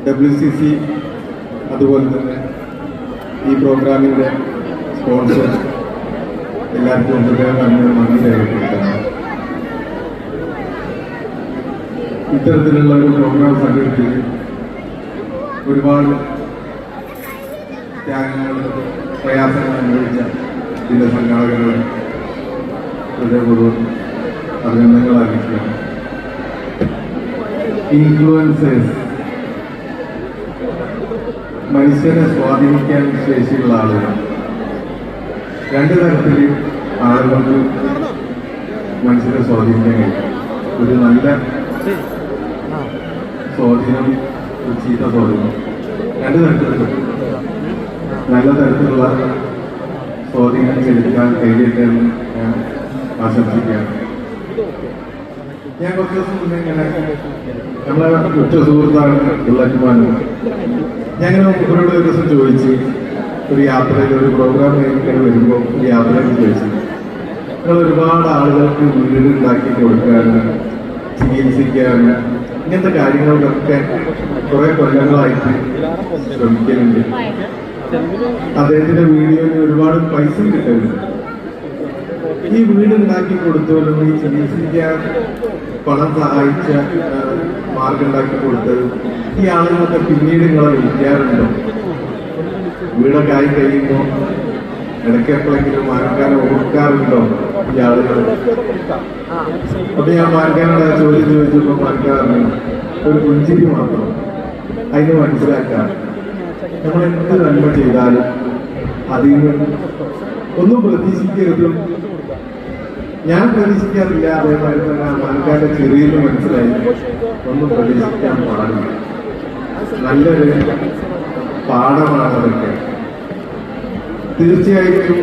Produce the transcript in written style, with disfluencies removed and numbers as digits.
WCC അതുപോലെ തന്നെ ഈ പ്രോഗ്രാമിൻ്റെ സ്പോൺസർ എല്ലാവർക്കും ഹൃദയം നന്ദി രേഖപ്പെടുത്താണ്. ഇത്തരത്തിലുള്ള ഒരു പ്രോഗ്രാം സംഘടിപ്പിച്ച് ഒരുപാട് ത്യാഗങ്ങൾ പ്രയാസങ്ങൾ അനുഭവിച്ച ഇതിൻ്റെ സംഘാടകരുടെ ഹൃദയപൂർവ്വം അഭിനന്ദനങ്ങൾ അറിയിക്കുകയാണ്. ഇൻഫ്ലുവൻസേഴ്സ്, മനുഷ്യനെ സ്വാധീനിക്കാൻ ശേഷിയുള്ള ആളുകൾ. രണ്ട് തരത്തിൽ ആളുകൾക്ക് മനുഷ്യനെ സ്വാധീനിക്കാൻ കഴിയും. ഒരു നല്ല സ്വാധീനം, ഒരു ചീത്ത സ്വാധീനം. രണ്ട് തരത്തിലുള്ള നല്ല തരത്തിലുള്ള സ്വാധീനം ചെലുത്താൻ കഴിയട്ടെ എന്ന് ഞാൻ ആശംസിക്കുകയാണ്. ഞാൻ കുറച്ച് ദിവസം മുന്നേ ഇങ്ങനെ നമ്മളെ ഉറ്റ സുഹൃത്താണ് ബുള്ളറ്റുമാനും ഞങ്ങൾ മുഖരോട് ഒരു ദിവസം ചോദിച്ച്, ഒരു യാത്രയിൽ ഒരു പ്രോഗ്രാം കഴിഞ്ഞിട്ട് വരുമ്പോൾ ഒരു യാത്രയിൽ ചോദിച്ചു, നിങ്ങൾ ഒരുപാട് ആളുകൾക്ക് വീട് ഉണ്ടാക്കി കൊടുക്കാനും ചികിത്സിക്കാനും ഇങ്ങനത്തെ കാര്യങ്ങൾക്കൊക്കെ കുറെ കൊല്ലങ്ങളായിട്ട് ശ്രമിക്കുന്നുണ്ട്. അദ്ദേഹത്തിന്റെ വീഡിയോയിൽ ഒരുപാട് പൈസ കിട്ടുന്നുണ്ട്. ഈ വീട് ഉണ്ടാക്കി കൊടുത്തവരും ഈ ചികിത്സിക്കാൻ പണം സഹായിച്ച മാർഗം ഉണ്ടാക്കി കൊടുത്തത് ഈ ആളുകളൊക്കെ പിന്നീട് നിങ്ങളെ വിളിക്കാറുണ്ടോ? വീടൊക്കെ ആയി കഴിയുമ്പോൾ ഇടയ്ക്ക് എപ്പോഴെങ്കിലും മാർക്കാനെ ഓർക്കാറുണ്ടോ ഈ ആളുകൾ? അപ്പൊ ഞാൻ മാർക്കാനോട് ചോദ്യം ചോദിച്ചപ്പോൾ മാർക്കാറിന് ഒരു പുഞ്ചിരി മാത്രം. അതിന് മനസ്സിലാക്കാം നമ്മൾ എന്ത് നന്മ ചെയ്താലും അതിൽ നിന്ന് ഒന്നും പ്രതീക്ഷിക്കരുതും. ഞാൻ പ്രതീക്ഷിക്കാറില്ല. അതേമാതിരി തന്നെ മാർക്കാന്റെ ചെറിയെന്ന് മനസ്സിലായി ഒന്നും പ്രതീക്ഷിക്കാൻ പാടില്ല. നല്ലൊരു പാഠമാണ് അതൊക്കെ. തീർച്ചയായിട്ടും